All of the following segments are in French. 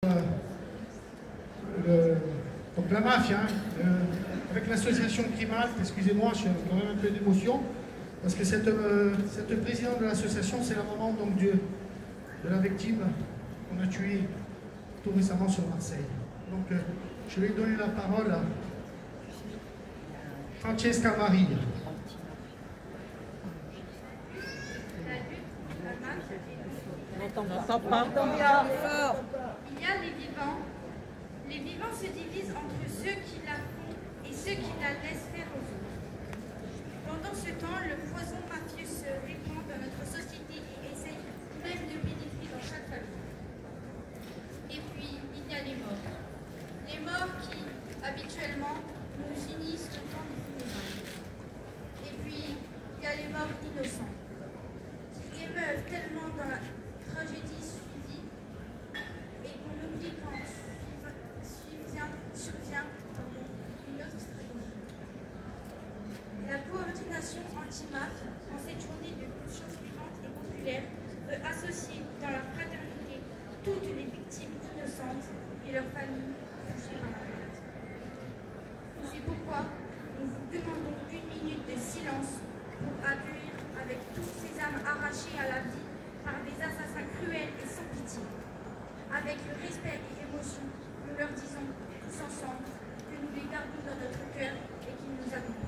Donc la mafia, avec l'association Crimalt, excusez-moi, j'ai quand même un peu d'émotion, parce que cette présidente de l'association, c'est la maman donc, de la victime qu'on a tuée tout récemment sur Marseille. Donc je vais donner la parole à Francesca Marie. On n'entend pas. Il y a les vivants. Les vivants se divisent entre ceux qui la font et ceux qui la laissent faire aux autres. Pendant ce temps, le poison mafieux se répand dans notre société et essaye même de pénétrer dans chaque famille. Et puis, il y a les morts. Les morts qui, habituellement, nous unissent le temps des funérailles. Et puis, il y a les morts innocents, qui émeuvent tellement dans la tragédie suivie et qu'on oublie quand survient une autre stratégie. La coordination anti-mafia, en cette journée de conscience vivante et populaire, veut associer dans la fraternité toutes les victimes innocentes et leurs familles touchées par la maladie. C'est pourquoi nous vous demandons une minute de silence pour accueillir avec toutes ces âmes arrachées à la vie par des assassins cruels et sans pitié. Avec le respect et l'émotion, nous leur disons tous ensemble que nous les gardons dans notre cœur et qu'ils nous accompagnent.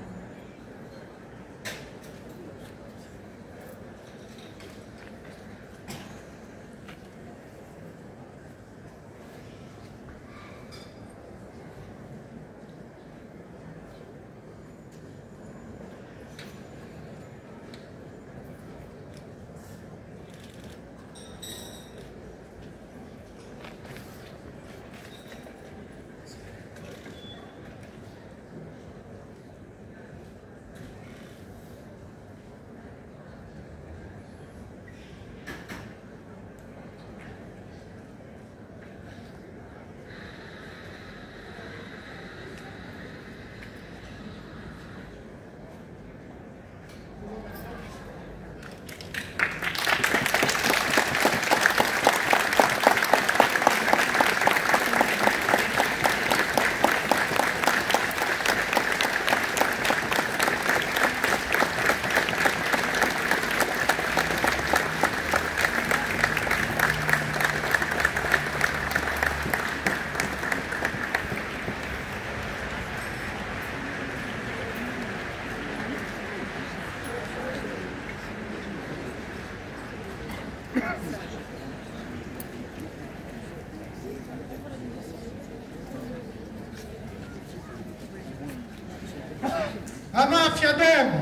La mafia d'homme,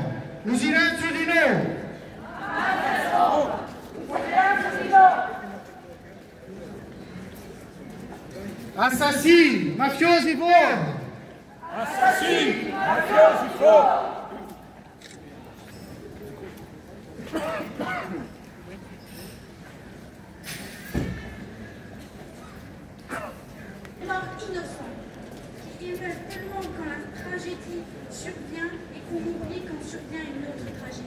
un silenzio di no! Assassini, mafiosi fuori! Assassini, mafiosi fuori! Morts innocents, qui émeuvent tellement quand la tragédie survient et qu'on oublie quand survient une autre tragédie.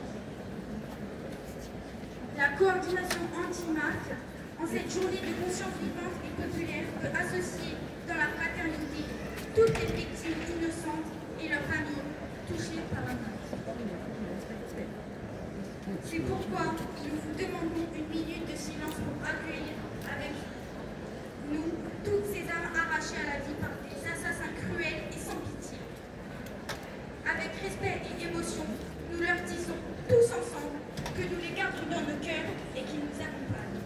La coordination anti-mafia, en cette journée de conscience vivante et populaire, peut associer dans la fraternité toutes les victimes innocentes et leurs familles touchées par la mafia. C'est pourquoi nous vous demandons une minute de silence pour accueillir avec nous toutes ces âmes arrachées à la vie par des assassins cruels et sans pitié. Avec respect et émotion, nous leur disons tous ensemble que nous les gardons dans nos cœurs et qu'ils nous accompagnent.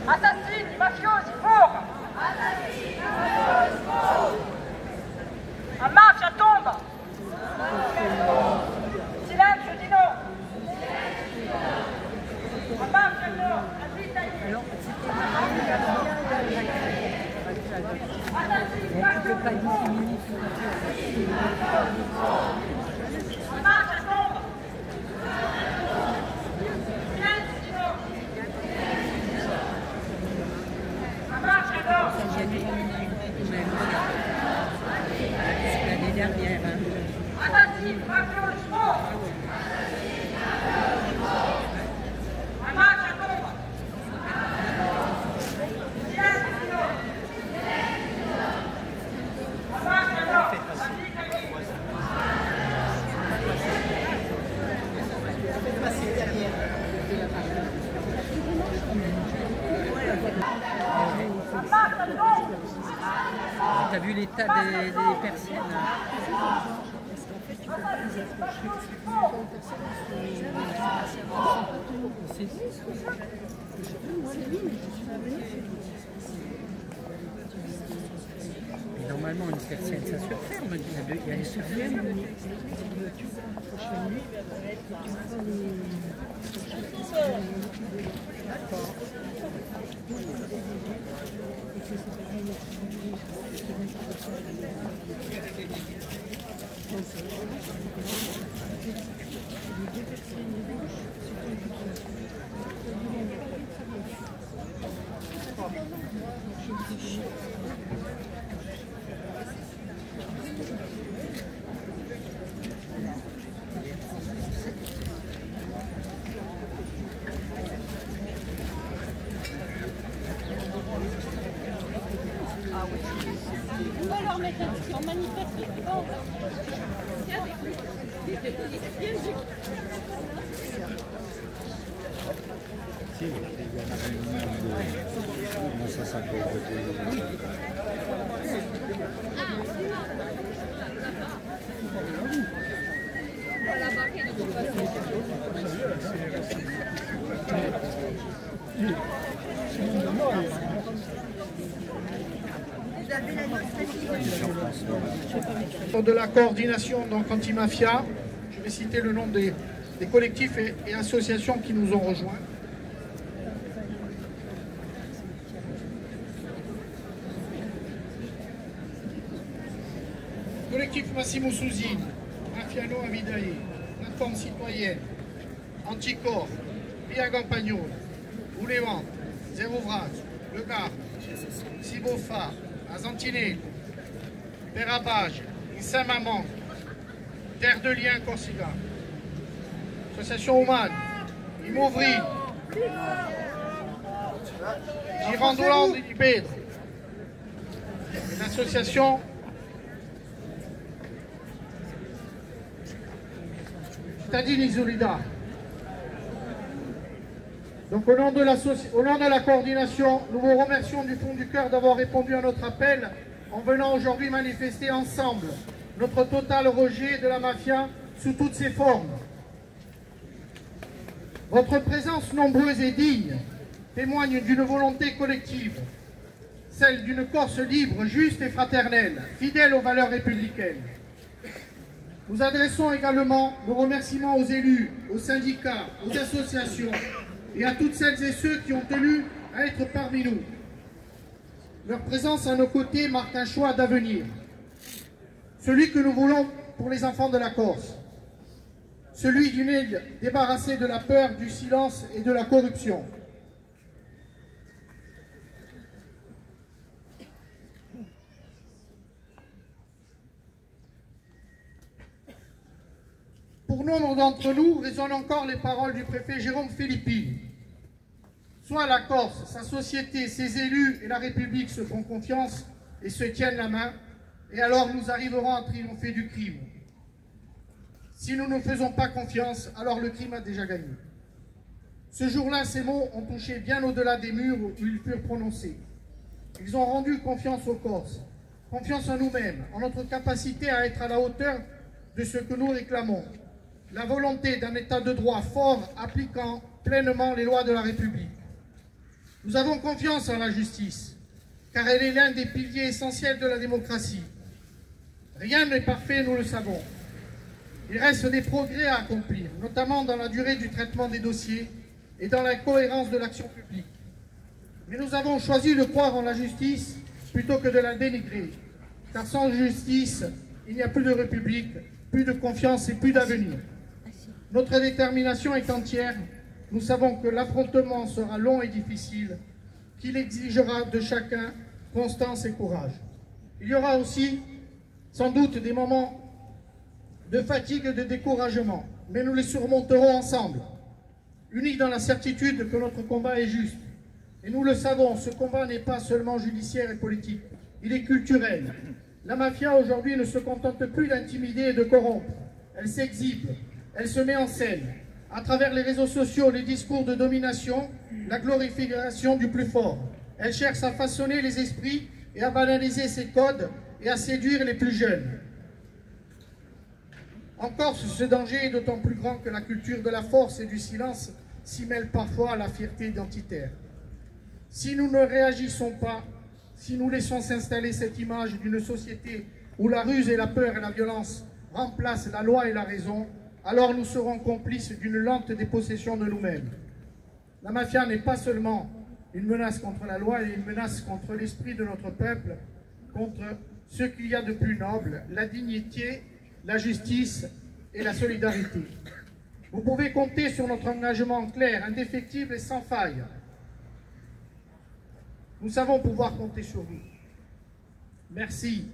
Assassini, mafiosi, fuga! A mafia tomba! Silenzio di no! A mafia no! A vita di no! Assassini, mafiosi, a mafia tomba! Silenzio di no! L'année dernière. T'as vu l'état des persiennes? Mais normalement, une persienne, ça se ferme. Il y a les surfermes. On va leur mettre un petit en manifeste. De la coordination donc anti-mafia, je vais citer le nom des collectifs et associations qui nous ont rejoints. Collectif Massimo Susini, Mafiano Avidae, Plateforme Citoyenne, Anticorps, Via Campagnolo, Oulevant, Zéro Vras, Le Gard, Sibofa, Azantinello, Perabage, Saint-Maman, Terre de Liens, Corsica, Association Oman, Imovri, Girandoland et Libèdre, l'association Cittadini Isolida. Donc au nom de la coordination, nous vous remercions du fond du cœur d'avoir répondu à notre appel en venant aujourd'hui manifester ensemble notre total rejet de la mafia sous toutes ses formes. Votre présence nombreuse et digne témoigne d'une volonté collective, celle d'une Corse libre, juste et fraternelle, fidèle aux valeurs républicaines. Nous adressons également nos remerciements aux élus, aux syndicats, aux associations et à toutes celles et ceux qui ont tenu à être parmi nous. Leur présence à nos côtés marque un choix d'avenir, celui que nous voulons pour les enfants de la Corse, celui d'une île débarrassée de la peur, du silence et de la corruption. Pour nombre d'entre nous, résonnent encore les paroles du préfet Jérôme Filippini. Soit la Corse, sa société, ses élus et la République se font confiance et se tiennent la main, et alors nous arriverons à triompher du crime. Si nous ne faisons pas confiance, alors le crime a déjà gagné. Ce jour-là, ces mots ont touché bien au-delà des murs où ils furent prononcés. Ils ont rendu confiance aux Corses, confiance en nous-mêmes, en notre capacité à être à la hauteur de ce que nous réclamons. La volonté d'un État de droit fort appliquant pleinement les lois de la République. Nous avons confiance en la justice, car elle est l'un des piliers essentiels de la démocratie. Rien n'est parfait, nous le savons. Il reste des progrès à accomplir, notamment dans la durée du traitement des dossiers et dans la cohérence de l'action publique. Mais nous avons choisi de croire en la justice plutôt que de la dénigrer, car sans justice, il n'y a plus de République, plus de confiance et plus d'avenir. Notre détermination est entière. Nous savons que l'affrontement sera long et difficile, qu'il exigera de chacun constance et courage. Il y aura aussi sans doute des moments de fatigue et de découragement, mais nous les surmonterons ensemble, unis dans la certitude que notre combat est juste. Et nous le savons, ce combat n'est pas seulement judiciaire et politique, il est culturel. La mafia aujourd'hui ne se contente plus d'intimider et de corrompre, elle s'exhibe, elle se met en scène, à travers les réseaux sociaux, les discours de domination, la glorification du plus fort. Elle cherche à façonner les esprits et à banaliser ses codes et à séduire les plus jeunes. En Corse, ce danger est d'autant plus grand que la culture de la force et du silence s'y mêle parfois à la fierté identitaire. Si nous ne réagissons pas, si nous laissons s'installer cette image d'une société où la ruse et la peur et la violence remplacent la loi et la raison, alors nous serons complices d'une lente dépossession de nous-mêmes. La mafia n'est pas seulement une menace contre la loi, elle est une menace contre l'esprit de notre peuple, contre ce qu'il y a de plus noble, la dignité, la justice et la solidarité. Vous pouvez compter sur notre engagement clair, indéfectible et sans faille. Nous savons pouvoir compter sur vous. Merci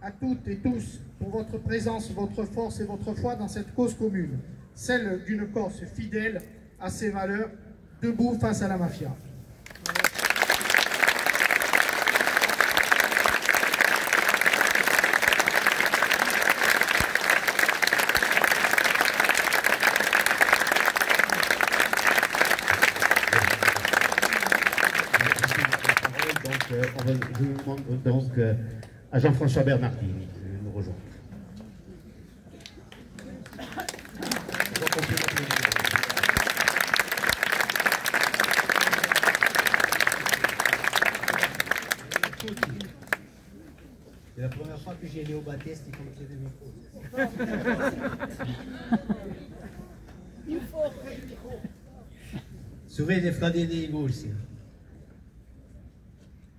à toutes et tous pour votre présence, votre force et votre foi dans cette cause commune, celle d'une Corse fidèle à ses valeurs, debout face à la mafia. Je vous demande donc à Jean-François Bernardini de nous rejoindre. C'est la première fois que j'ai Léo Batteste et qu'on tient le micro. Souvenez des frères des aussi.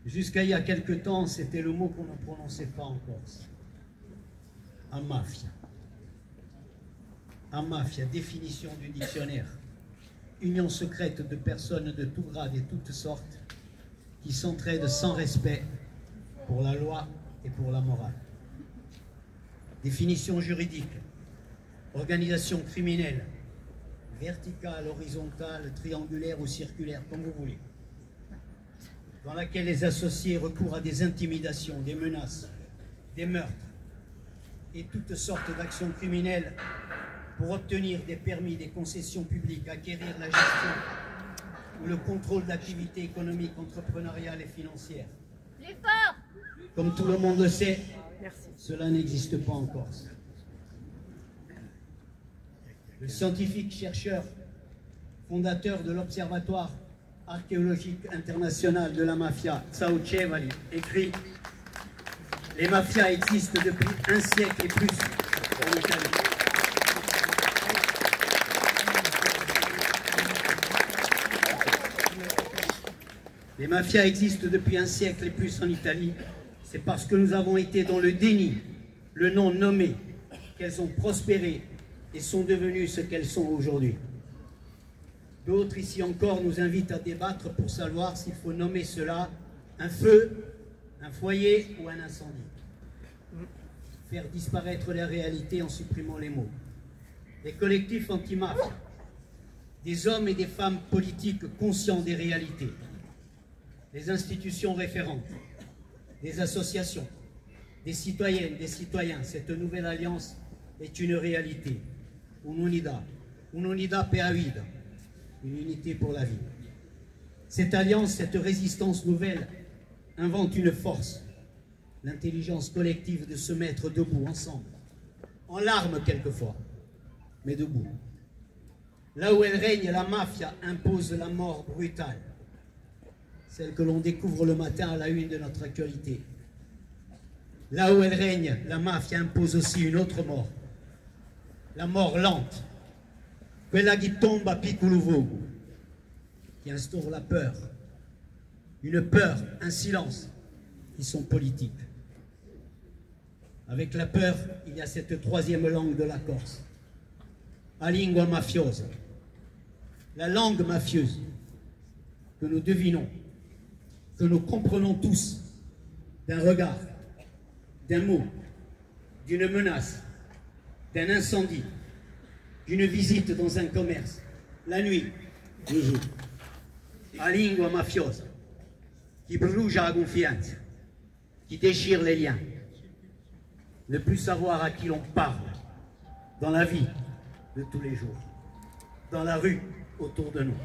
Jusqu'à il y a quelque temps, c'était le mot qu'on ne prononçait pas en Corse. Amafia. Amafia, définition du dictionnaire. Union secrète de personnes de tout grade et toutes sortes qui s'entraident sans respect pour la loi et pour la morale. Définition juridique. Organisation criminelle. Verticale, horizontale, triangulaire ou circulaire, comme vous voulez. Dans laquelle les associés recourent à des intimidations, des menaces, des meurtres et toutes sortes d'actions criminelles pour obtenir des permis, des concessions publiques, acquérir la gestion ou le contrôle d'activités économiques, entrepreneuriales et financières. Comme tout le monde le sait, cela n'existe pas en Corse. Le scientifique chercheur, fondateur de l'Observatoire archéologique international de la mafia, Tsao Chevali, écrit « Les mafias existent depuis un siècle et plus en Italie. » Les mafias existent depuis un siècle et plus en Italie, c'est parce que nous avons été dans le déni, le non nommé, qu'elles ont prospéré et sont devenues ce qu'elles sont aujourd'hui. D'autres ici encore nous invitent à débattre pour savoir s'il faut nommer cela un feu, un foyer ou un incendie. Faire disparaître la réalité en supprimant les mots. Les collectifs anti-mafia, des hommes et des femmes politiques conscients des réalités, des institutions référentes, des associations, des citoyennes, des citoyens, cette nouvelle alliance est une réalité. Un'unità, un'unità per la vita. une unité pour la vie. Cette alliance, cette résistance nouvelle invente une force, l'intelligence collective de se mettre debout ensemble, en larmes quelquefois, mais debout. Là où elle règne, la mafia impose la mort brutale, celle que l'on découvre le matin à la une de notre actualité. Là où elle règne, la mafia impose aussi une autre mort, la mort lente, quella qui tombe a piccolo vogo, qui instaure la peur, une peur, un silence, qui sont politiques. Avec la peur, il y a cette troisième langue de la Corse, la lingua mafiosa, la langue mafieuse que nous devinons, que nous comprenons tous d'un regard, d'un mot, d'une menace, d'un incendie, d'une visite dans un commerce, la nuit, le jour. La lingua mafiosa qui brucia la confiance, qui déchire les liens. Ne plus savoir à qui l'on parle dans la vie de tous les jours, dans la rue autour de nous.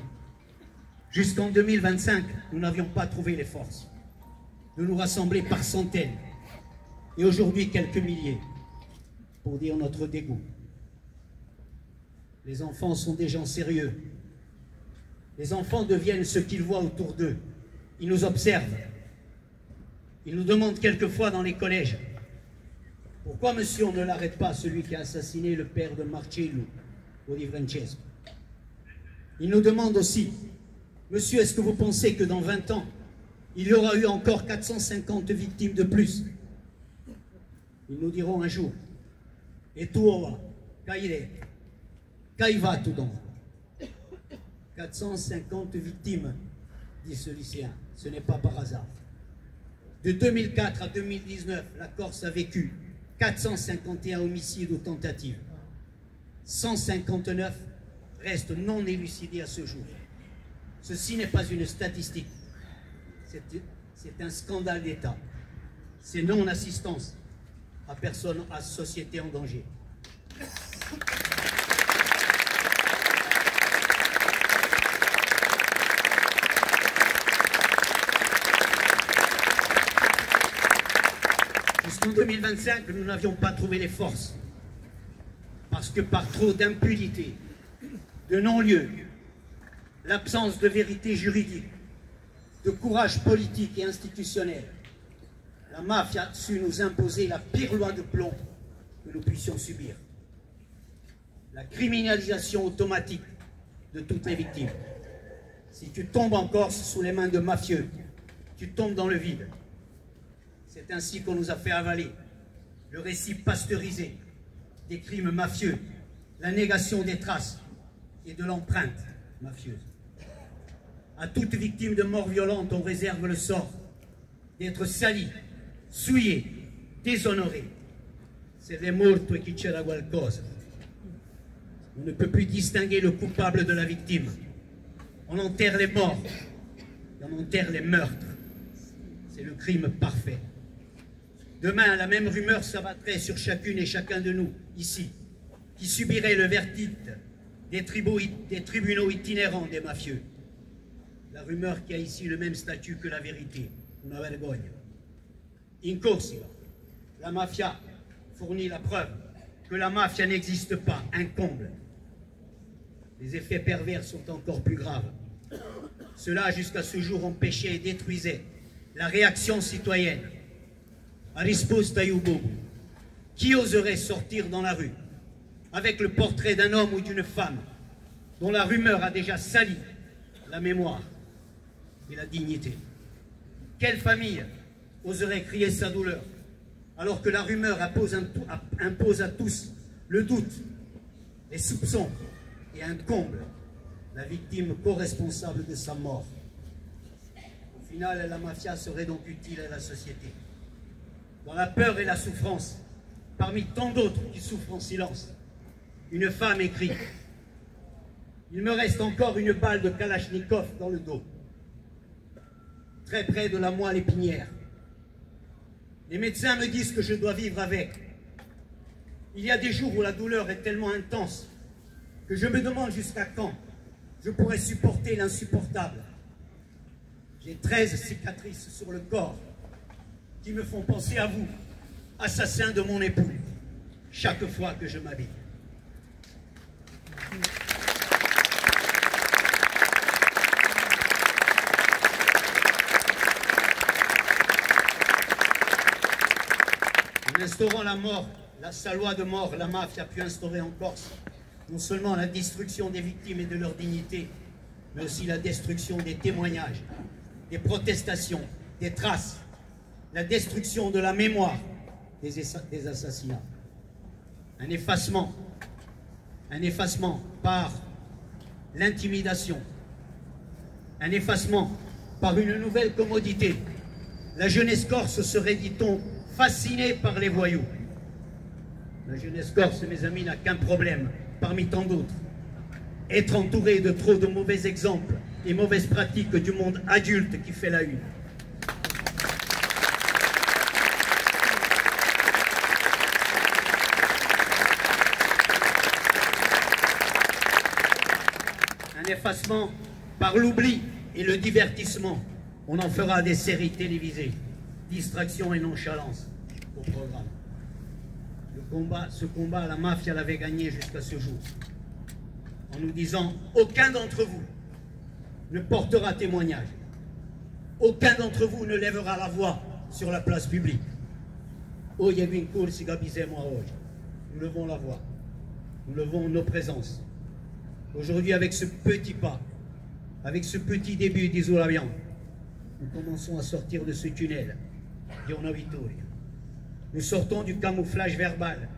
Jusqu'en 2025, nous n'avions pas trouvé les forces de nous rassembler par centaines et aujourd'hui quelques milliers pour dire notre dégoût. Les enfants sont des gens sérieux. Les enfants deviennent ce qu'ils voient autour d'eux. Ils nous observent. Ils nous demandent quelquefois dans les collèges: pourquoi, monsieur, on ne l'arrête pas, celui qui a assassiné le père de Marcello ou di Francesco? Ils nous demandent aussi: monsieur, est-ce que vous pensez que dans 20 ans, il y aura eu encore 450 victimes de plus? Ils nous diront un jour: et toi, qu'y va tout donc? 450 victimes, dit ce lycéen, ce n'est pas par hasard. De 2004 à 2019, la Corse a vécu 451 homicides ou tentatives. 159 restent non élucidés à ce jour. Ceci n'est pas une statistique, c'est un scandale d'État. C'est non-assistance à personne, à société en danger. Jusqu'en 2025, nous n'avions pas trouvé les forces, parce que par trop d'impunité, de non-lieu, l'absence de vérité juridique, de courage politique et institutionnel, la mafia a su nous imposer la pire loi de plomb que nous puissions subir. La criminalisation automatique de toutes les victimes. Si tu tombes en Corse sous les mains de mafieux, tu tombes dans le vide. C'est ainsi qu'on nous a fait avaler le récit pasteurisé des crimes mafieux, la négation des traces et de l'empreinte mafieuse. À toute victime de mort violente, on réserve le sort d'être sali, souillé, déshonoré. C'est des morto e chi c'era qualcosa. On ne peut plus distinguer le coupable de la victime. On enterre les morts et on enterre les meurtres. C'est le crime parfait. Demain, la même rumeur s'abattrait sur chacune et chacun de nous, ici, qui subirait le verdict des tribunaux itinérants des mafieux. La rumeur qui a ici le même statut que la vérité, una vergogna. In Corsica, la mafia fournit la preuve que la mafia n'existe pas, un comble. Les effets pervers sont encore plus graves. Cela, jusqu'à ce jour, empêchait et détruisait la réaction citoyenne. A risposta Yubobu. Qui oserait sortir dans la rue avec le portrait d'un homme ou d'une femme dont la rumeur a déjà sali la mémoire et la dignité? Quelle famille oserait crier sa douleur alors que la rumeur impose à tous le doute, les soupçons et un comble, la victime co-responsable de sa mort? Au final, la mafia serait donc utile à la société. Dans la peur et la souffrance, parmi tant d'autres qui souffrent en silence, une femme écrit: il me reste encore une balle de Kalachnikov dans le dos, très près de la moelle épinière. Les médecins me disent que je dois vivre avec. Il y a des jours où la douleur est tellement intense que je me demande jusqu'à quand je pourrais supporter l'insupportable. J'ai 13 cicatrices sur le corps qui me font penser à vous, assassin de mon époux, chaque fois que je m'habille. En instaurant la mort, sa loi de mort, la mafia a pu instaurer en Corse non seulement la destruction des victimes et de leur dignité, mais aussi la destruction des témoignages, des protestations, des traces, la destruction de la mémoire des assassinats. Un effacement par l'intimidation, un effacement par une nouvelle commodité. La jeunesse corse serait, dit-on, fascinée par les voyous. La jeunesse corse, mes amis, n'a qu'un problème, parmi tant d'autres. Être entouré de trop de mauvais exemples et mauvaises pratiques du monde adulte qui fait la une. Un effacement par l'oubli et le divertissement. On en fera des séries télévisées. Distraction et nonchalance au programme. Ce combat, la mafia l'avait gagné jusqu'à ce jour. En nous disant, aucun d'entre vous ne portera témoignage. Aucun d'entre vous ne lèvera la voix sur la place publique. Nous levons la voix. Nous levons nos présences. Aujourd'hui, avec ce petit pas, avec ce petit début d'isolement, nous commençons à sortir de ce tunnel. Nous sortons du camouflage verbal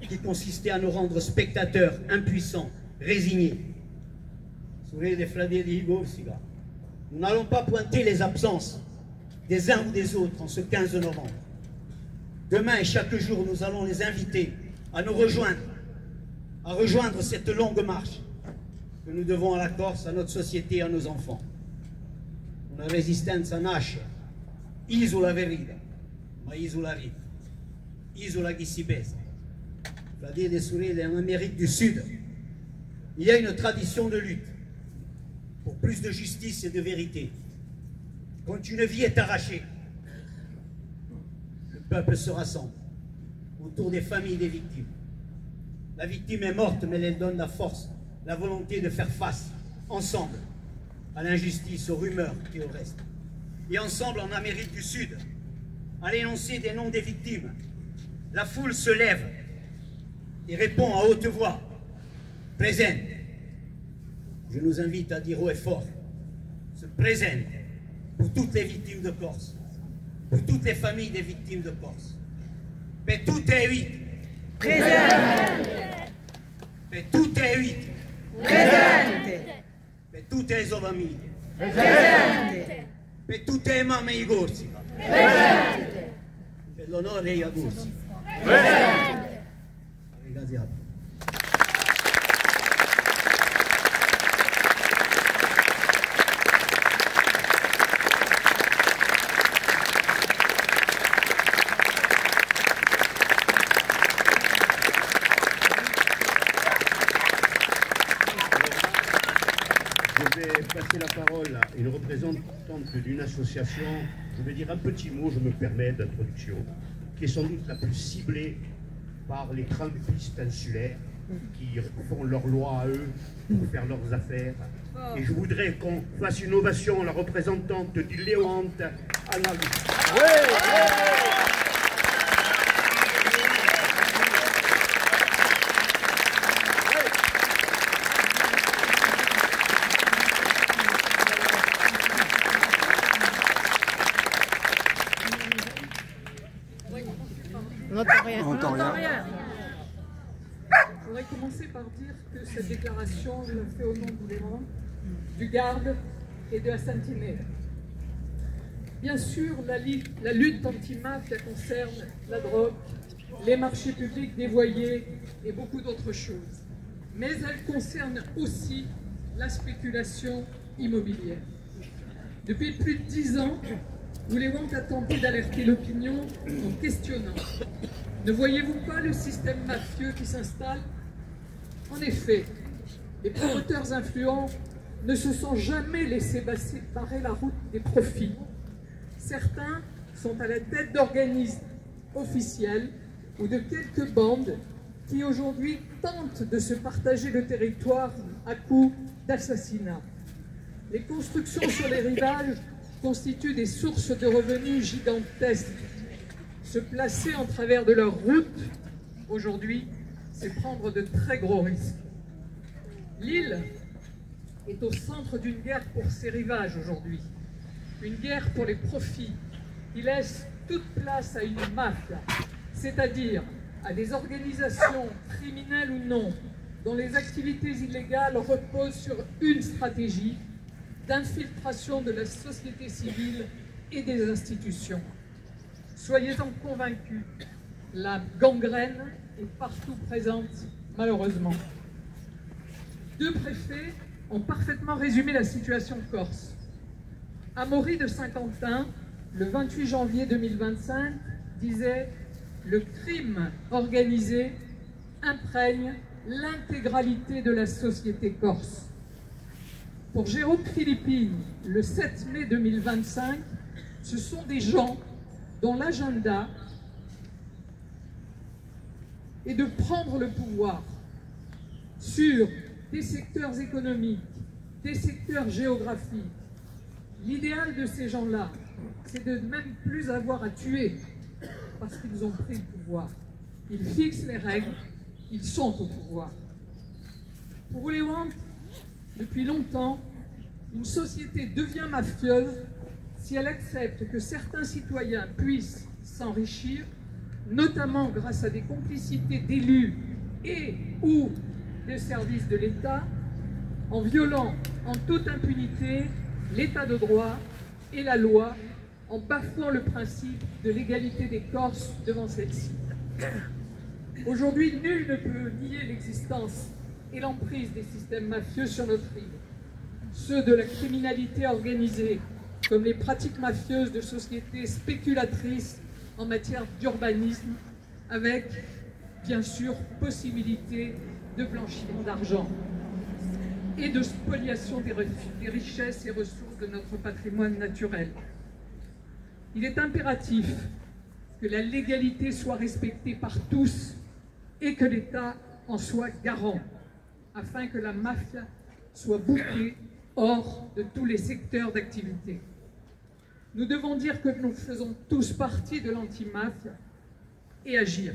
qui consistait à nous rendre spectateurs, impuissants, résignés. Nous n'allons pas pointer les absences des uns ou des autres en ce 15 novembre. Demain et chaque jour, nous allons les inviter à nous rejoindre, à rejoindre cette longue marche que nous devons à la Corse, à notre société et à nos enfants. Una resistenza nasce, isola verida, ma isola vita, isola qui si baisse. C'est-à-dire des sourires en Amérique du Sud. Il y a une tradition de lutte pour plus de justice et de vérité. Quand une vie est arrachée, le peuple se rassemble autour des familles des victimes. La victime est morte, mais elle donne la force, la volonté de faire face, ensemble, à l'injustice, aux rumeurs et au reste. Et ensemble, en Amérique du Sud, à l'énoncé des noms des victimes, la foule se lève et répond à haute voix, « Présente ». Je nous invite à dire haut et fort, ce présente pour toutes les victimes de Corse, pour toutes les familles des victimes de Corse. Per tutte le vittime. Presente. Per tutte le vittime. Presente. Per tutte le sue famiglie. Presente. Per tutte le mamme di Corsica. Presente. Per l'onore dei Corsica. Presente. Ringraziato. Je vais passer la parole à une représentante d'une association, je vais dire un petit mot, je me permets, d'introduction, qui est sans doute la plus ciblée par les trumpistes insulaires qui font leurs lois à eux pour faire leurs affaires. Et je voudrais qu'on fasse une ovation à la représentante du Levant, Anna Lucia. On n'entend rien. On n'entend rien. Je voudrais commencer par dire que cette déclaration, je la fais au nom du Levant, du Garde et de la Sentinelle. Bien sûr, la lutte anti-mafia concerne la drogue, les marchés publics dévoyés et beaucoup d'autres choses. Mais elle concerne aussi la spéculation immobilière. Depuis plus de 10 ans, Levant a tenté d'alerter l'opinion en questionnant. Ne voyez-vous pas le système mafieux qui s'installe? En effet, les promoteurs influents ne se sont jamais laissés barrer la route des profits. Certains sont à la tête d'organismes officiels ou de quelques bandes qui aujourd'hui tentent de se partager le territoire à coups d'assassinats. Les constructions sur les rivages constituent des sources de revenus gigantesques. Se placer en travers de leur route, aujourd'hui, c'est prendre de très gros risques. L'île est au centre d'une guerre pour ses rivages aujourd'hui. Une guerre pour les profits qui laisse toute place à une mafia, c'est-à-dire à des organisations criminelles ou non, dont les activités illégales reposent sur une stratégie d'infiltration de la société civile et des institutions. Soyez-en convaincus, la gangrène est partout présente, malheureusement. Deux préfets ont parfaitement résumé la situation corse. Amaury de Saint-Quentin, le 28 janvier 2025, disait « Le crime organisé imprègne l'intégralité de la société corse ». Pour Jérôme Philippine, le 7 mai 2025, ce sont des gens dont l'agenda est de prendre le pouvoir sur des secteurs économiques, des secteurs géographiques. L'idéal de ces gens-là, c'est de même plus avoir à tuer parce qu'ils ont pris le pouvoir. Ils fixent les règles, ils sont au pouvoir. Pour Ouléouante, depuis longtemps, une société devient mafieuse si elle accepte que certains citoyens puissent s'enrichir, notamment grâce à des complicités d'élus et ou des services de l'État, en violant en toute impunité l'État de droit et la loi, en bafouant le principe de l'égalité des Corses devant celle-ci. Aujourd'hui, nul ne peut nier l'existence et l'emprise des systèmes mafieux sur notre île. Ceux de la criminalité organisée, comme les pratiques mafieuses de sociétés spéculatrices en matière d'urbanisme, avec, bien sûr, possibilité de blanchiment d'argent et de spoliation des richesses et ressources de notre patrimoine naturel. Il est impératif que la légalité soit respectée par tous et que l'État en soit garant, afin que la mafia soit bouclée hors de tous les secteurs d'activité. Nous devons dire que nous faisons tous partie de l'anti-mafia et agir.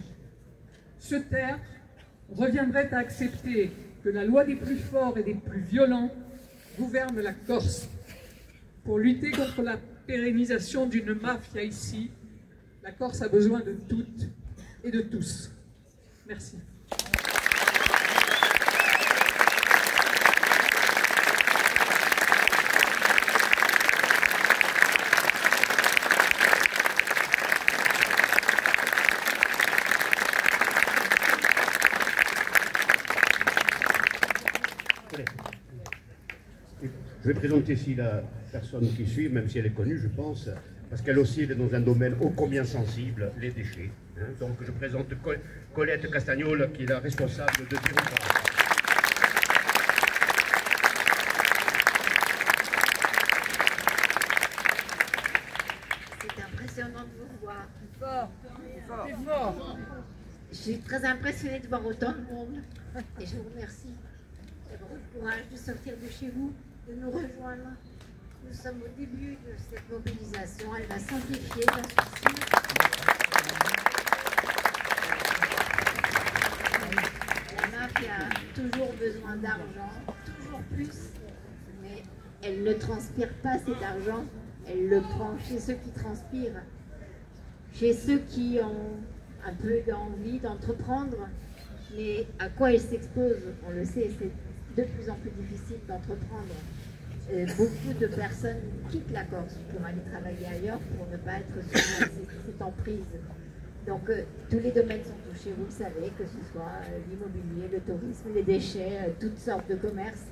Se taire reviendrait à accepter que la loi des plus forts et des plus violents gouverne la Corse. Pour lutter contre la pérennisation d'une mafia ici, la Corse a besoin de toutes et de tous. Merci. Je vais présenter ici la personne qui suit, même si elle est connue, je pense, parce qu'elle aussi est dans un domaine ô combien sensible, les déchets. Donc je présente Colette Castagnol, qui est la responsable de Diron. C'est impressionnant de vous voir. Fort, fort. Je suis très impressionnée de voir autant de monde et je vous remercie d'avoir eu le courage de sortir de chez vous, de nous rejoindre. Nous sommes au début de cette mobilisation. Elle va s'amplifier, j'en suis sûre. La mafia a toujours besoin d'argent, toujours plus, mais elle ne transpire pas cet argent, elle le prend chez ceux qui transpirent, chez ceux qui ont un peu d'envie d'entreprendre, mais à quoi ils s'exposent, on le sait, c'est de plus en plus difficile d'entreprendre. Beaucoup de personnes quittent la Corse pour aller travailler ailleurs pour ne pas être sous cette emprise. Donc tous les domaines sont touchés, vous le savez, que ce soit l'immobilier, le tourisme, les déchets, toutes sortes de commerces.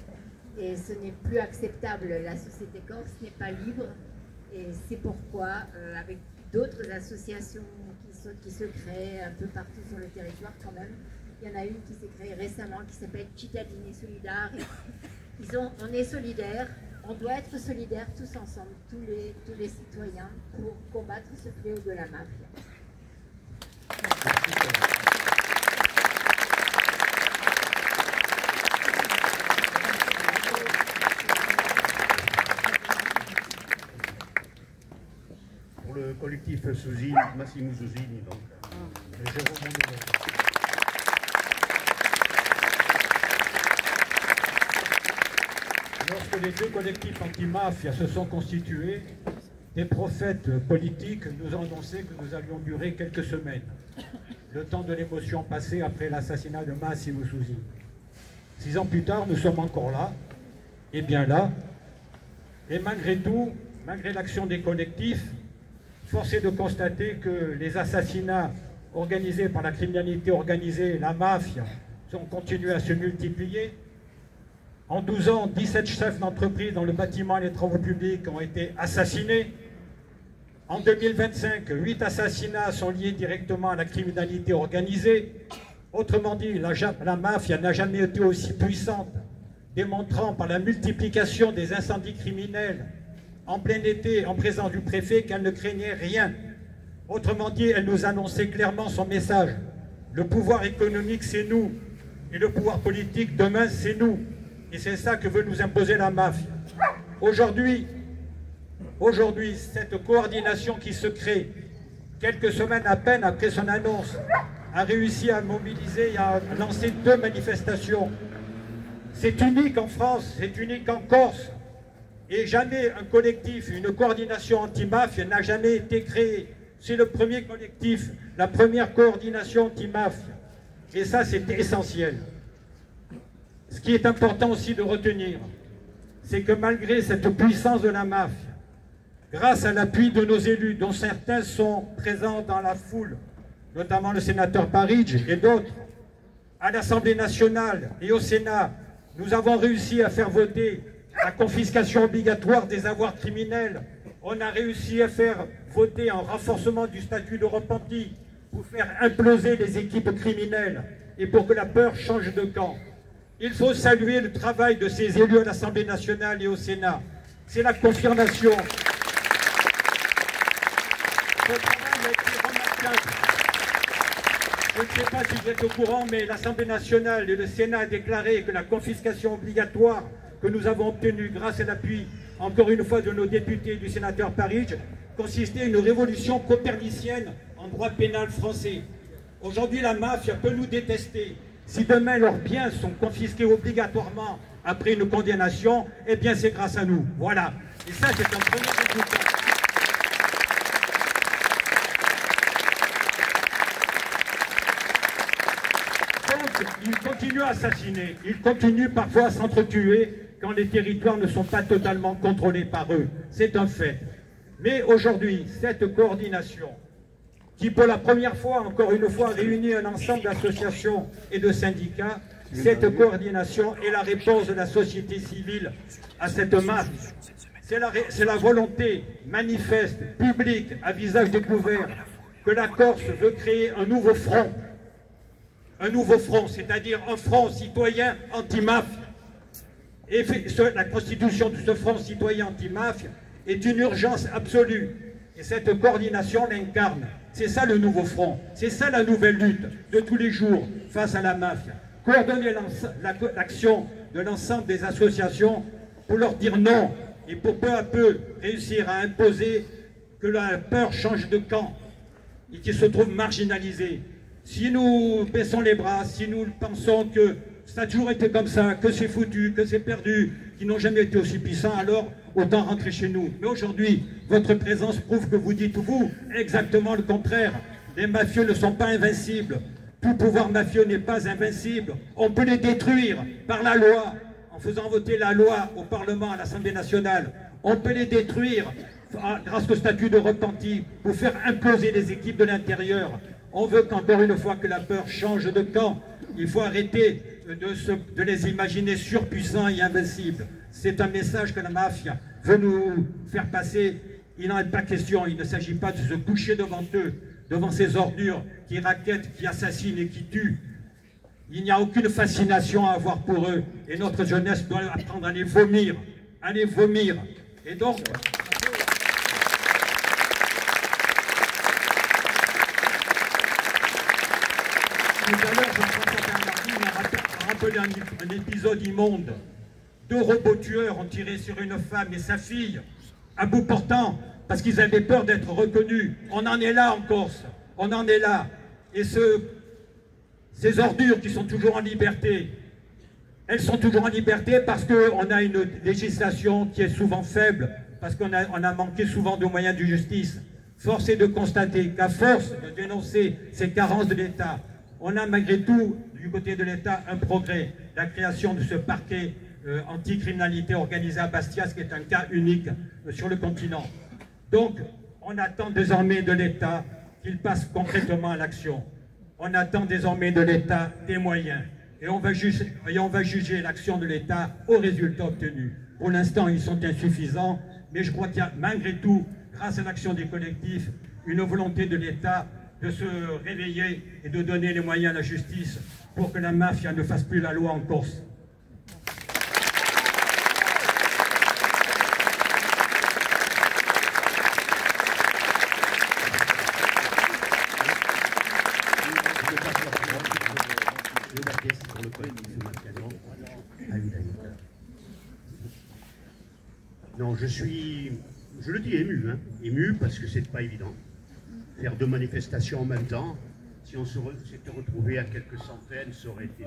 Et ce n'est plus acceptable. La société corse n'est pas libre. Et c'est pourquoi, avec d'autres associations qui se créent un peu partout sur le territoire quand même, il y en a une qui s'est créée récemment qui s'appelle Cittadini Solidari, On est solidaires, on doit être solidaires tous ensemble, tous les citoyens, pour combattre ce fléau de la mafia. Pour le collectif Susini, Massimo Susini, donc. Jérôme Monod. Lorsque les deux collectifs anti-mafia se sont constitués, des prophètes politiques nous ont annoncé que nous allions durer quelques semaines, le temps de l'émotion passée après l'assassinat de Massimo Susini. 6 ans plus tard, nous sommes encore là, et bien là, et malgré tout, malgré l'action des collectifs, force est de constater que les assassinats organisés par la criminalité organisée, la mafia, ont continué à se multiplier. En 12 ans, 17 chefs d'entreprise dans le bâtiment et les travaux publics ont été assassinés. En 2025, 8 assassinats sont liés directement à la criminalité organisée. Autrement dit, la mafia n'a jamais été aussi puissante, démontrant par la multiplication des incendies criminels en plein été, en présence du préfet, qu'elle ne craignait rien. Autrement dit, elle nous annonçait clairement son message. Le pouvoir économique, c'est nous. Et le pouvoir politique, demain, c'est nous. Et c'est ça que veut nous imposer la mafia. Aujourd'hui, cette coordination qui se crée, quelques semaines à peine après son annonce, a réussi à mobiliser et à lancer 2 manifestations. C'est unique en France, c'est unique en Corse. Et jamais un collectif, une coordination anti-mafia n'a jamais été créée. C'est le premier collectif, la première coordination anti-mafia. Et ça, c'est essentiel. Ce qui est important aussi de retenir, c'est que malgré cette puissance de la mafia, grâce à l'appui de nos élus, dont certains sont présents dans la foule, notamment le sénateur Parigi et d'autres, à l'Assemblée nationale et au Sénat, nous avons réussi à faire voter la confiscation obligatoire des avoirs criminels. On a réussi à faire voter un renforcement du statut de repenti pour faire imploser les équipes criminelles et pour que la peur change de camp. Il faut saluer le travail de ces élus à l'Assemblée nationale et au Sénat. C'est la confirmation. Ce travail a été remarquable. Je ne sais pas si vous êtes au courant, mais l'Assemblée nationale et le Sénat ont déclaré que la confiscation obligatoire que nous avons obtenue grâce à l'appui, encore une fois, de nos députés et du sénateur Parigi, consistait à une révolution copernicienne en droit pénal français. Aujourd'hui, la mafia peut nous détester. Si demain leurs biens sont confisqués obligatoirement après une condamnation, eh bien c'est grâce à nous. Voilà. Et ça, c'est un premier résultat. Donc, ils continuent à assassiner. Ils continuent parfois à s'entretuer quand les territoires ne sont pas totalement contrôlés par eux. C'est un fait. Mais aujourd'hui, cette coordination, qui pour la première fois, encore une fois, réunit un ensemble d'associations et de syndicats, cette coordination est la réponse de la société civile à cette mafia. C'est la volonté manifeste, publique, à visage découvert, que la Corse veut créer un nouveau front. Un nouveau front, c'est-à-dire un front citoyen anti-mafia. Et la constitution de ce front citoyen anti-mafia est une urgence absolue. Et cette coordination l'incarne. C'est ça le nouveau front. C'est ça la nouvelle lutte de tous les jours face à la mafia. Coordonner l'action de l'ensemble des associations pour leur dire non et pour peu à peu réussir à imposer que la peur change de camp et qu'ils se trouvent marginalisés. Si nous baissons les bras, si nous pensons que ça a toujours été comme ça, que c'est foutu, que c'est perdu, qu'ils n'ont jamais été aussi puissants, alors autant rentrer chez nous. Mais aujourd'hui, votre présence prouve que vous dites, vous, exactement le contraire. Les mafieux ne sont pas invincibles. Tout pouvoir mafieux n'est pas invincible. On peut les détruire par la loi, en faisant voter la loi au Parlement, à l'Assemblée nationale. On peut les détruire grâce au statut de repenti pour faire imploser les équipes de l'intérieur. On veut qu'encore une fois que la peur change de camp. Il faut arrêter de les imaginer surpuissants et invincibles. C'est un message que la mafia veut nous faire passer. Il n'en est pas question, il ne s'agit pas de se coucher devant eux, devant ces ordures qui raquettent, qui assassinent et qui tuent. Il n'y a aucune fascination à avoir pour eux. Et notre jeunesse doit apprendre à les vomir. À les vomir. Et donc... Tout à l'heure, Jean-François Bernardine a rappelé un épisode immonde. 2 robots tueurs ont tiré sur une femme et sa fille, à bout portant, parce qu'ils avaient peur d'être reconnus. On en est là en Corse. On en est là. Et ces ordures qui sont toujours en liberté, elles sont toujours en liberté parce qu'on a une législation qui est souvent faible, parce qu'on a manqué souvent de moyens de justice. Force est de constater qu'à force de dénoncer ces carences de l'État, on a malgré tout, du côté de l'État, un progrès. La création de ce parquet anti-criminalité organisée à Bastia, ce qui est un cas unique sur le continent. Donc, on attend désormais de l'État qu'il passe concrètement à l'action. On attend désormais de l'État des moyens. Et on va juger l'action de l'État aux résultats obtenus. Pour l'instant, ils sont insuffisants, mais je crois qu'il y a malgré tout, grâce à l'action des collectifs, une volonté de l'État de se réveiller et de donner les moyens à la justice pour que la mafia ne fasse plus la loi en Corse. Non, je le dis ému, hein, ému parce que c'est pas évident. Faire 2 manifestations en même temps, si on s'était retrouvé à quelques centaines, ça aurait été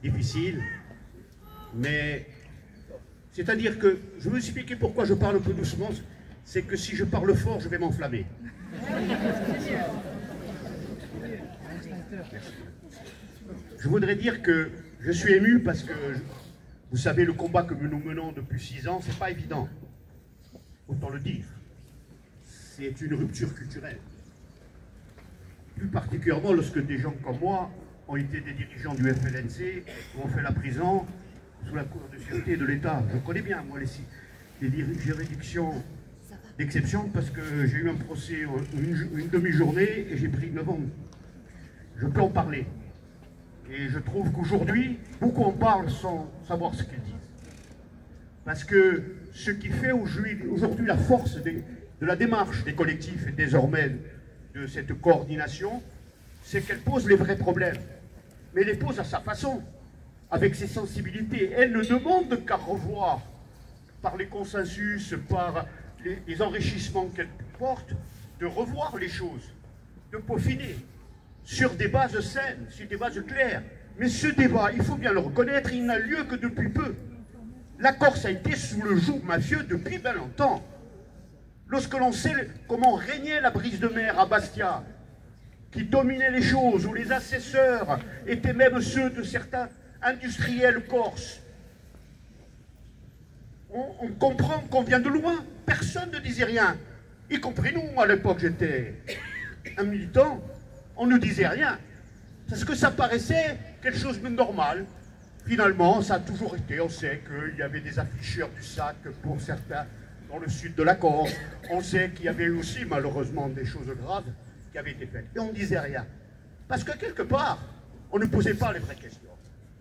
difficile. Mais, c'est-à-dire que, je veux expliquer pourquoi je parle un peu doucement, c'est que si je parle fort, je vais m'enflammer. Je voudrais dire que je suis ému parce que, vous savez, le combat que nous menons depuis 6 ans, c'est pas évident. Autant le dire. C'est une rupture culturelle. Plus particulièrement lorsque des gens comme moi ont été des dirigeants du FLNC, ont fait la prison sous la cour de sûreté de l'État. Je connais bien, moi, les juridictions d'exception parce que j'ai eu un procès une demi-journée et j'ai pris 9 ans. Je peux en parler. Et je trouve qu'aujourd'hui, beaucoup en parlent sans savoir ce qu'ils disent. Parce que ce qui fait aujourd'hui la force de la démarche des collectifs et désormais de cette coordination, c'est qu'elle pose les vrais problèmes. Mais elle les pose à sa façon, avec ses sensibilités. Elle ne demande qu'à revoir, par les consensus, par les enrichissements qu'elle porte, de revoir les choses, de peaufiner, sur des bases saines, sur des bases claires. Mais ce débat, il faut bien le reconnaître, il n'a lieu que depuis peu. La Corse a été sous le joug mafieux depuis bien longtemps. Lorsque l'on sait comment régnait la brise de mer à Bastia, qui dominait les choses, où les assesseurs étaient même ceux de certains industriels corses, on comprend qu'on vient de loin. Personne ne disait rien, y compris nous. À l'époque, j'étais un militant, on ne disait rien. Parce que ça paraissait quelque chose de normal. Finalement, ça a toujours été. On sait qu'il y avait des afficheurs du sac pour certains dans le sud de la Corse. On sait qu'il y avait aussi, malheureusement, des choses graves qui avaient été faites. Et on ne disait rien. Parce que quelque part, on ne posait pas les vraies questions.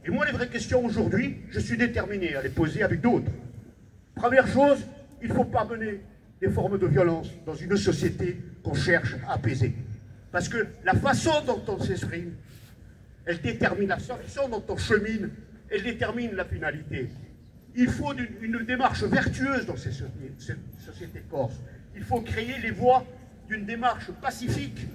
Et moi, les vraies questions aujourd'hui, je suis déterminé à les poser avec d'autres. Première chose, il ne faut pas mener des formes de violence dans une société qu'on cherche à apaiser. Parce que la façon dont on s'exprime, elle détermine la façon dont on chemine, elle détermine la finalité. Il faut une démarche vertueuse dans cette société corse. Il faut créer les voies d'une démarche pacifique,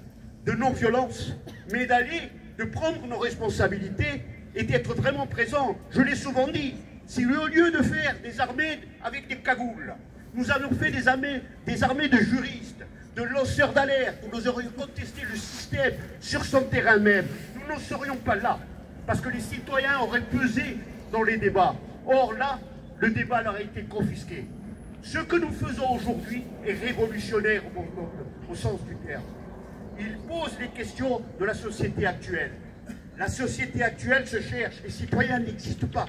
de non-violence, mais de prendre nos responsabilités et d'être vraiment présent. Je l'ai souvent dit, si au lieu de faire des armées avec des cagoules, nous avons fait des armées de juristes, de lanceurs d'alerte, où nous aurions contesté le système sur son terrain même, nous n'en serions pas là, parce que les citoyens auraient pesé dans les débats. Or là, le débat leur a été confisqué. Ce que nous faisons aujourd'hui est révolutionnaire au sens du terme. Il pose les questions de la société actuelle. La société actuelle se cherche, les citoyens n'existent pas.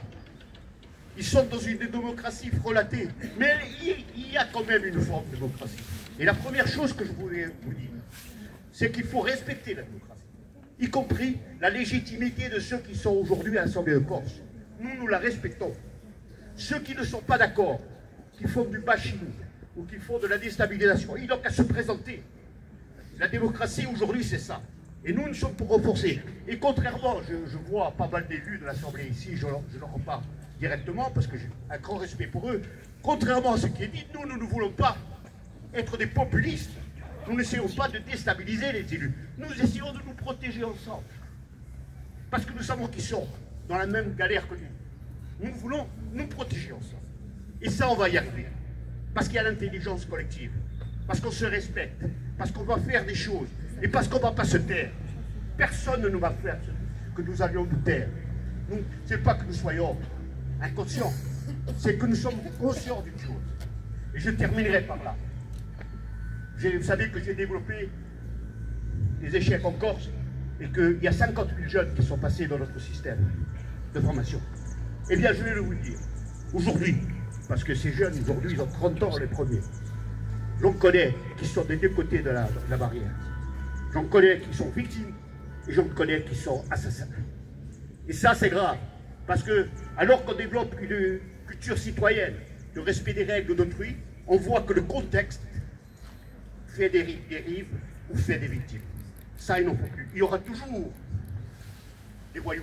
Ils sont dans une démocratie frelatée, mais il y a quand même une forme de démocratie. Et la première chose que je voulais vous dire, c'est qu'il faut respecter la démocratie. y compris la légitimité de ceux qui sont aujourd'hui à l'Assemblée de Corse. Nous la respectons. Ceux qui ne sont pas d'accord, qui font du bashing ou qui font de la déstabilisation, ils n'ont qu'à se présenter. La démocratie aujourd'hui, c'est ça. Et nous sommes pour renforcer. Et contrairement, je vois pas mal d'élus de l'Assemblée ici, je leur en parle directement parce que j'ai un grand respect pour eux. Contrairement à ce qui est dit, nous ne voulons pas être des populistes. Nous n'essayons pas de déstabiliser les élus. Nous essayons de nous protéger ensemble. Parce que nous savons qu'ils sont dans la même galère que nous. Nous voulons nous protéger ensemble. Et ça, on va y arriver. Parce qu'il y a l'intelligence collective. Parce qu'on se respecte. Parce qu'on va faire des choses. Et parce qu'on ne va pas se taire. Personne ne nous va faire que nous allions nous taire. Ce n'est pas que nous soyons inconscients. C'est que nous sommes conscients d'une chose. Et je terminerai par là. Vous savez que j'ai développé des échecs en Corse et qu'il y a 50 000 jeunes qui sont passés dans notre système de formation. Eh bien, je vais vous le dire. Aujourd'hui, parce que ces jeunes, aujourd'hui, ils ont 30 ans les premiers. J'en connais qui sont des deux côtés de la barrière. J'en connais qui sont victimes et j'en connais qui sont assassins. Et ça, c'est grave. Parce que, alors qu'on développe une culture citoyenne de respect des règles d'autrui, on voit que le contexte fait des dérives ou fait des victimes. Ça, il n'en faut plus. Il y aura toujours des voyous.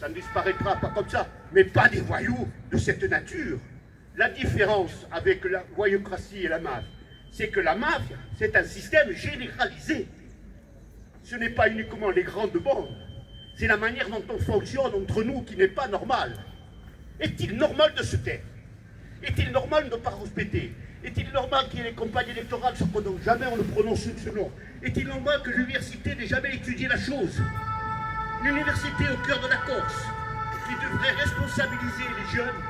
Ça ne disparaîtra pas comme ça, mais pas des voyous de cette nature. La différence avec la voyoucratie et la mafia, c'est que la mafia, c'est un système généralisé. Ce n'est pas uniquement les grandes bandes, c'est la manière dont on fonctionne entre nous qui n'est pas normale. Est-il normal de se taire? Est-il normal de ne pas respecter? Est-il normal qu'il y ait des campagnes électorales sans que jamais on ne prononce ce nom? Est-il normal que l'université n'ait jamais étudié la chose? L'université au cœur de la Corse, qui devrait responsabiliser les jeunes,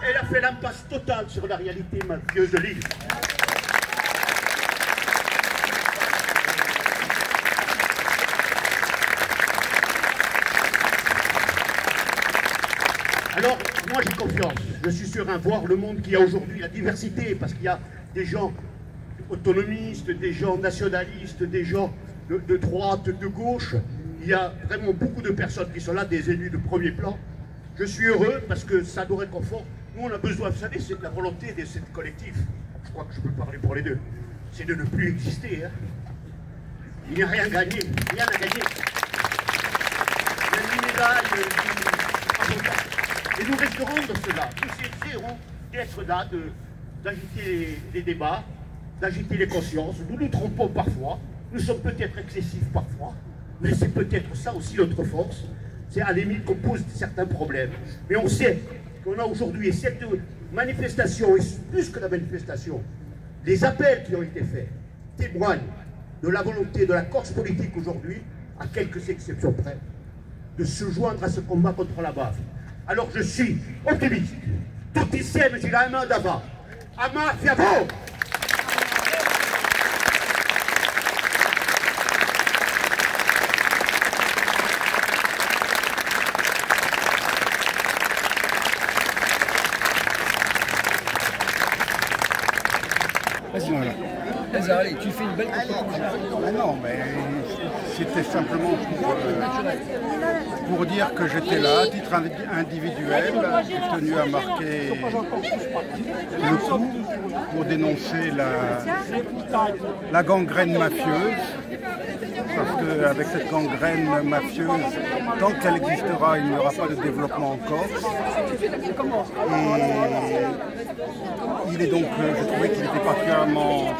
elle a fait l'impasse totale sur la réalité mafieuse de l'île. Alors, moi j'ai confiance, je suis serein, voir le monde qu'il y a aujourd'hui, la diversité, parce qu'il y a des gens autonomistes, des gens nationalistes, des gens de droite, de gauche. Il y a vraiment beaucoup de personnes qui sont là, des élus de premier plan. Je suis heureux parce que ça nous réconforte. Nous, on a besoin, vous savez, c'est de la volonté de cette collectif. Je crois que je peux parler pour les deux. C'est de ne plus exister. Hein. Il n'y a rien gagné, rien à gagner. Il y a ni médaille, ni avantage. Et nous resterons dans cela. Nous essaierons d'être là, d'agiter les débats, d'agiter les consciences. Nous nous trompons parfois. Nous sommes peut-être excessifs parfois. Mais c'est peut-être ça aussi notre force. C'est à la limite qu'on pose certains problèmes. Mais on sait qu'on a aujourd'hui cette manifestation, et plus que la manifestation, les appels qui ont été faits témoignent de la volonté de la Corse politique aujourd'hui, à quelques exceptions près, de se joindre à ce combat contre la mafia. Alors je suis optimiste. Tout ici, j'ai la main d'avant. Ama Fiabo! Voilà. Allez, tu fais une belle conclusion. Non, mais c'était simplement pour dire que j'étais là, à titre individuel, j'ai tenu à marquer le coup pour dénoncer la gangrène mafieuse. Parce qu'avec cette gangrène mafieuse, tant qu'elle existera, il n'y aura pas de développement en Corse. Et il est donc, je trouvais qu'il était particulièrement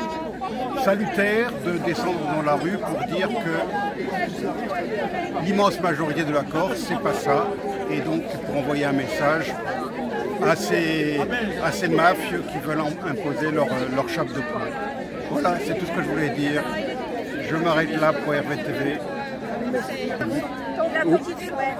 salutaire de descendre dans la rue pour dire que l'immense majorité de la Corse, c'est pas ça. Et donc pour envoyer un message à ces mafieux qui veulent imposer leur chape de plomb. Voilà, c'est tout ce que je voulais dire. Je m'arrête là pour RVTV. La petite, ouais.